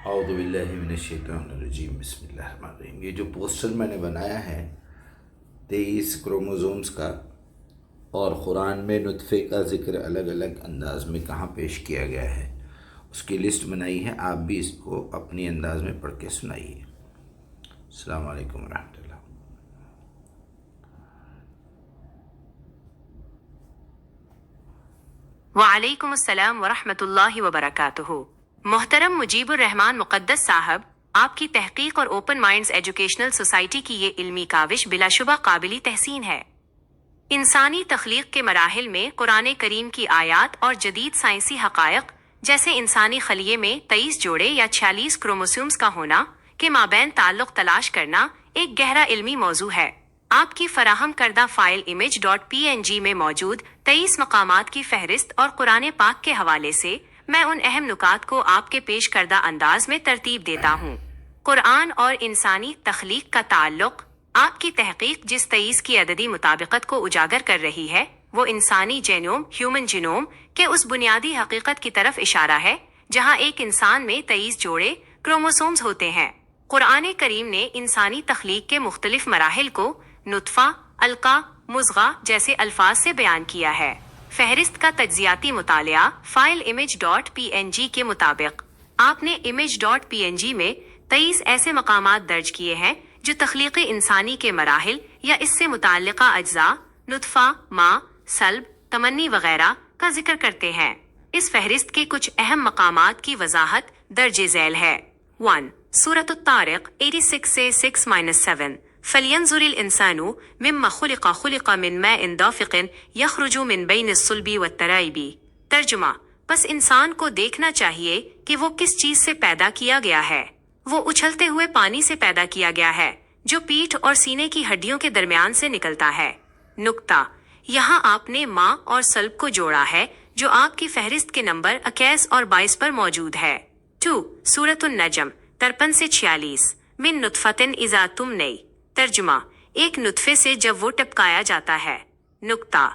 اعوذ باللہ من الشیطان الرجیم، بسم اللہ الرحمن الرحیم۔ یہ جو پوسٹر میں نے بنایا ہے 23 کروموزومز کا، اور قرآن میں نطفے کا ذکر الگ الگ انداز میں کہاں پیش کیا گیا ہے، اس کی لسٹ بنائی ہے۔ آپ بھی اس کو اپنی انداز میں پڑھ کے سنائیے۔ السلام علیکم ورحمۃ اللہ۔ وعلیکم السلام ورحمۃ اللہ وبرکاتہ۔ محترم مجیب الرحمان مقدس صاحب، آپ کی تحقیق اور اوپن مائنڈز ایجوکیشنل سوسائٹی کی یہ علمی کاوش بلا شبہ قابل تحسین ہے۔ انسانی تخلیق کے مراحل میں قرآن کریم کی آیات اور جدید سائنسی حقائق جیسے انسانی خلیے میں 23 جوڑے یا 46 کروموسومز کا ہونا کے مابین تعلق تلاش کرنا ایک گہرا علمی موضوع ہے۔ آپ کی فراہم کردہ فائل image.png میں موجود 23 مقامات کی فہرست اور قرآن پاک کے حوالے سے میں ان اہم نکات کو آپ کے پیش کردہ انداز میں ترتیب دیتا ہوں۔ قرآن اور انسانی تخلیق کا تعلق۔ آپ کی تحقیق جس 23 کی عددی مطابقت کو اجاگر کر رہی ہے، وہ انسانی جینوم ہیومن جینوم کے اس بنیادی حقیقت کی طرف اشارہ ہے جہاں ایک انسان میں 23 جوڑے کروموسومز ہوتے ہیں۔ قرآن کریم نے انسانی تخلیق کے مختلف مراحل کو نطفہ، علقہ، مضغہ جیسے الفاظ سے بیان کیا ہے۔ فہرست کا تجزیاتی مطالعہ فائل image.png کے مطابق آپ نے image.png میں 23 ایسے مقامات درج کیے ہیں جو تخلیقی انسانی کے مراحل یا اس سے متعلقہ اجزاء، نطفہ، ماں، سلب، تمنی وغیرہ کا ذکر کرتے ہیں۔ اس فہرست کے کچھ اہم مقامات کی وضاحت درج ذیل ہے۔ 1. سورۃ الطارق 86 سے 6-7 فَلْيَنْظُرِ الْإِنسَانُ مِمَّ خُلِقَ مِنْ مَاءٍ دَافِقٍ يَخْرُجُ مِنْ بَيْنِ الصُّلْبِ وَالتَّرَائِبِ۔ ترجمہ: بس انسان کو دیکھنا چاہیے کہ وہ کس چیز سے پیدا کیا گیا ہے۔ وہ اچھلتے ہوئے پانی سے پیدا کیا گیا ہے جو پیٹھ اور سینے کی ہڈیوں کے درمیان سے نکلتا ہے۔ نکتہ: یہاں آپ نے ماں اور سلب کو جوڑا ہے جو آپ کی فہرست کے نمبر 21 اور 22 پر موجود ہے۔ 2. سورۃ النجم 53 سے 46 من نطفۃ اذا تمنی۔ ترجمہ: ایک نطفے سے جب وہ ٹپکایا جاتا ہے۔ نکتہ: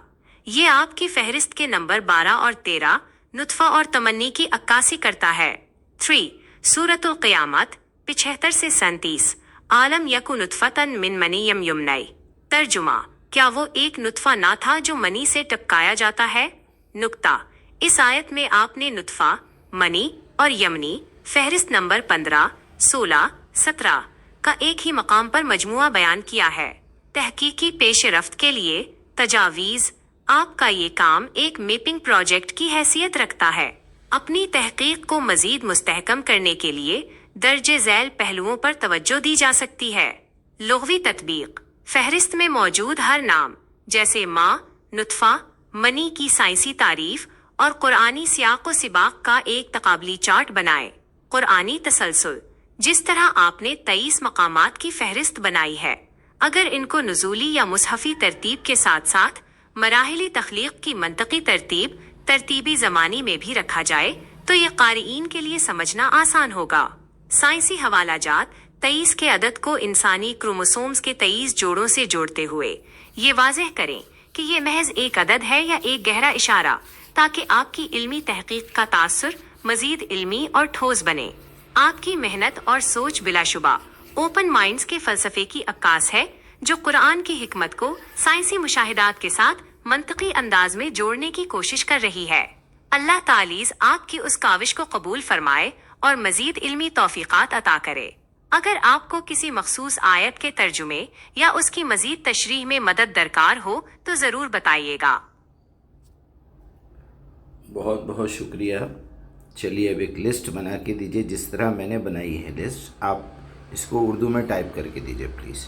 یہ آپ کی فہرست کے نمبر 12 اور 13 نطفہ اور تمنی کی عکاسی کرتا ہے۔ 3. سورۃ القیامت 75 سے 37 عالم یک نطفۃ من منی یمنی۔ ترجمہ: کیا وہ ایک نطفہ نہ تھا جو منی سے ٹپکایا جاتا ہے؟ نکتہ: اس آیت میں آپ نے نطفہ، منی اور یمنی فہرست نمبر 15، 16، 17 کا ایک ہی مقام پر مجموعہ بیان کیا ہے۔ تحقیقی پیش رفت کے لیے تجاویز: آپ کا یہ کام ایک میپنگ پروجیکٹ کی حیثیت رکھتا ہے۔ اپنی تحقیق کو مزید مستحکم کرنے کے لیے درج ذیل پہلوؤں پر توجہ دی جا سکتی ہے۔ لغوی تطبیق: فہرست میں موجود ہر نام جیسے ماں، نطفہ، منی کی سائنسی تعریف اور قرآنی سیاق و سباق کا ایک تقابلی چارٹ بنائیں۔ قرآنی تسلسل: جس طرح آپ نے 23 مقامات کی فہرست بنائی ہے، اگر ان کو نزولی یا مصحفی ترتیب کے ساتھ ساتھ مراحلی تخلیق کی منطقی ترتیبی زمانی میں بھی رکھا جائے تو یہ قارئین کے لیے سمجھنا آسان ہوگا۔ سائنسی حوالہ جات: 23 کے عدد کو انسانی کروموسومز کے 23 جوڑوں سے جوڑتے ہوئے یہ واضح کریں کہ یہ محض ایک عدد ہے یا ایک گہرا اشارہ، تاکہ آپ کی علمی تحقیق کا تاثر مزید علمی اور ٹھوس بنے۔ آپ کی محنت اور سوچ بلا شبہ اوپن مائنڈز کے فلسفے کی عکاس ہے جو قرآن کی حکمت کو سائنسی مشاہدات کے ساتھ منطقی انداز میں جوڑنے کی کوشش کر رہی ہے۔ اللہ تعالیٰ آپ کی اس کاوش کو قبول فرمائے اور مزید علمی توفیقات عطا کرے۔ اگر آپ کو کسی مخصوص آیت کے ترجمے یا اس کی مزید تشریح میں مدد درکار ہو تو ضرور بتائیے گا۔ بہت بہت شکریہ۔ چلیے اب ایک لسٹ بنا کے دیجئے جس طرح میں نے بنائی ہے لسٹ، آپ اس کو اردو میں ٹائپ کر کے دیجئے پلیز۔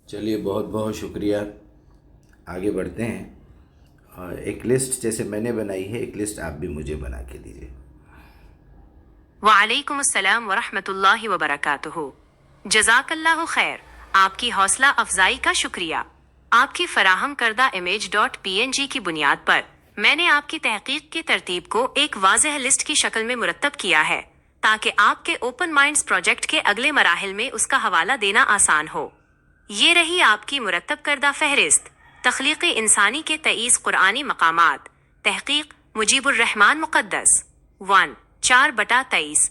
چلیے بہت بہت شکریہ، آگے بڑھتے ہیں۔ ایک لسٹ جیسے میں نے بنائی ہے، ایک لسٹ آپ بھی مجھے بنا کے دیجئے۔ وعلیکم السلام ورحمۃ اللہ وبرکاتہ۔ جزاک اللہ خیر، آپ کی حوصلہ افزائی کا شکریہ۔ آپ کی فراہم کردہ image.png کی بنیاد پر میں نے آپ کی تحقیق کی ترتیب کو ایک واضح لسٹ کی شکل میں مرتب کیا ہے تاکہ آپ کے اوپن مائنڈز پروجیکٹ کے اگلے مراحل میں اس کا حوالہ دینا آسان ہو۔ یہ رہی آپ کی مرتب کردہ فہرست۔ تخلیقی انسانی کے 23 قرآنی مقامات۔ تحقیق مجیب الرحمان مقدس۔ 1. 4/23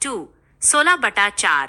2 16/4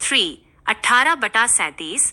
3 18/37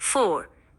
4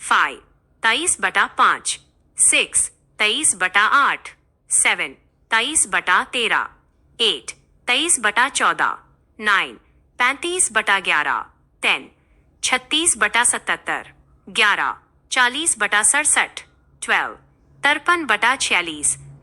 5 23/5 6 23/8 7 23/13 8 23/14 9 35/11 10 36/77 11 40/67 12 53/46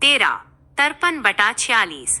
13 53/46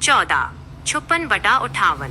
14 56/58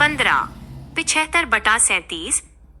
15 75/37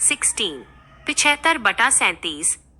16 75/37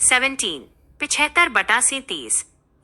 17 75/37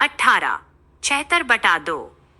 18 76/2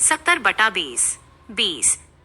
70/20 20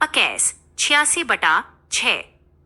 21 86/6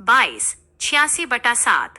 22 86/7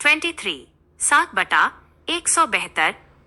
23 7/172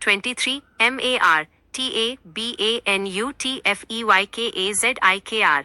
23 MARTABANUTFEYKAZIKR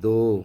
2,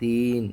3,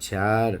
4,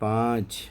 5,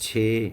6,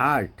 8,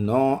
9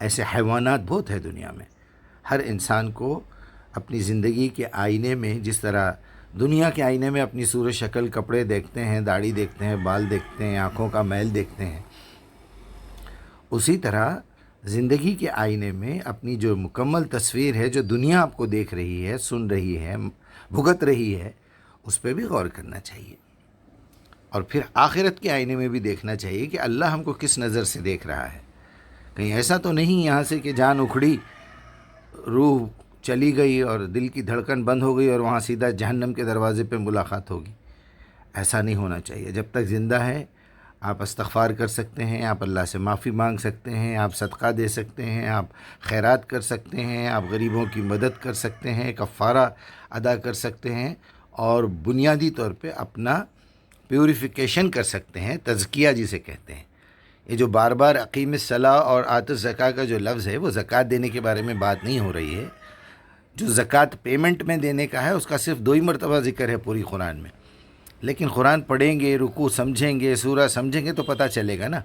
ایسے حیوانات بہت ہیں دنیا میں. ہر انسان کو اپنی زندگی کے آئینے میں، جس طرح دنیا کے آئینے میں اپنی صورت شکل، کپڑے دیکھتے ہیں، داڑھی دیکھتے ہیں، بال دیکھتے ہیں، آنکھوں کا میل دیکھتے ہیں، اسی طرح زندگی کے آئینے میں اپنی جو مکمل تصویر ہے، جو دنیا آپ کو دیکھ رہی ہے، سن رہی ہے، بھگت رہی ہے، اس پہ بھی غور کرنا چاہیے. اور پھر آخرت کے آئینے میں بھی دیکھنا چاہیے کہ اللہ ہم کو کس نظر سے دیکھ رہا ہے. کہیں ایسا تو نہیں یہاں سے کہ جان اکھڑی، روح چلی گئی اور دل کی دھڑکن بند ہو گئی اور وہاں سیدھا جہنم کے دروازے پہ ملاقات ہوگی. ایسا نہیں ہونا چاہیے. جب تک زندہ ہے آپ استغفار کر سکتے ہیں، آپ اللہ سے معافی مانگ سکتے ہیں، آپ صدقہ دے سکتے ہیں، آپ خیرات کر سکتے ہیں، آپ غریبوں کی مدد کر سکتے ہیں، کفارہ ادا کر سکتے ہیں، اور بنیادی طور پہ اپنا پیوریفیکیشن کر سکتے ہیں، تزکیہ جسے کہتے ہیں. یہ جو بار بار اقیم الصلاۃ اور آت الزکاۃ کا جو لفظ ہے، وہ زکوٰۃ دینے کے بارے میں بات نہیں ہو رہی ہے. جو زکوٰۃ پیمنٹ میں دینے کا ہے اس کا صرف 2 ہی مرتبہ ذکر ہے پوری قرآن میں. لیکن قرآن پڑھیں گے، رکوع سمجھیں گے، سورہ سمجھیں گے تو پتہ چلے گا نا.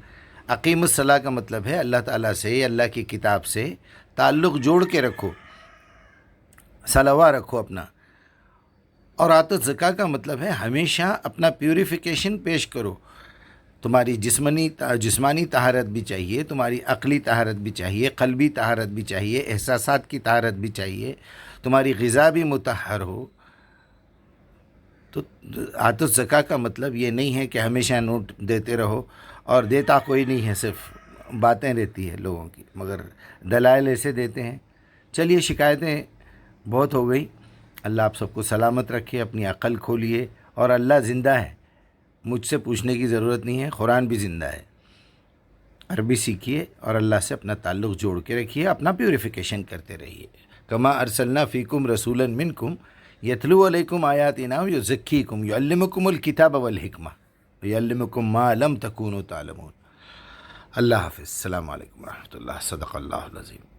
اقیم الصلاۃ کا مطلب ہے اللہ تعالیٰ سے، اللہ کی کتاب سے تعلق جوڑ کے رکھو، صلوات رکھو اپنا. اور آت الزکاۃ کا مطلب ہے ہمیشہ اپنا پیوریفیکیشن پیش کرو. تمہاری جسمانی طہارت بھی چاہیے، تمہاری عقلی طہارت بھی چاہیے، قلبی طہارت بھی چاہیے، احساسات کی طہارت بھی چاہیے، تمہاری غذا بھی مطہر ہو. تو آت الزکاۃ کا مطلب یہ نہیں ہے کہ ہمیشہ نوٹ دیتے رہو، اور دیتا کوئی نہیں ہے، صرف باتیں رہتی ہے لوگوں کی، مگر دلائل ایسے دیتے ہیں. چلیے، شکایتیں بہت ہو گئی. اللہ آپ سب کو سلامت رکھے، اپنی عقل کھولیے. اور اللہ زندہ ہے، مجھ سے پوچھنے کی ضرورت نہیں ہے، قرآن بھی زندہ ہے. عربی سیکھیے اور اللہ سے اپنا تعلق جوڑ کے رکھیے، اپنا پیوریفیکیشن کرتے رہیے. کما ارسلنا فیکم رسولا منکم یتلو علیکم آیاتنا ویزکیکم یعلمکم الکتاب والحکمہ ویعلمکم ما لم تکونوا تعلمون. اللہ حافظ. السلام علیکم ورحمۃ اللہ. صدق اللہ العظیم.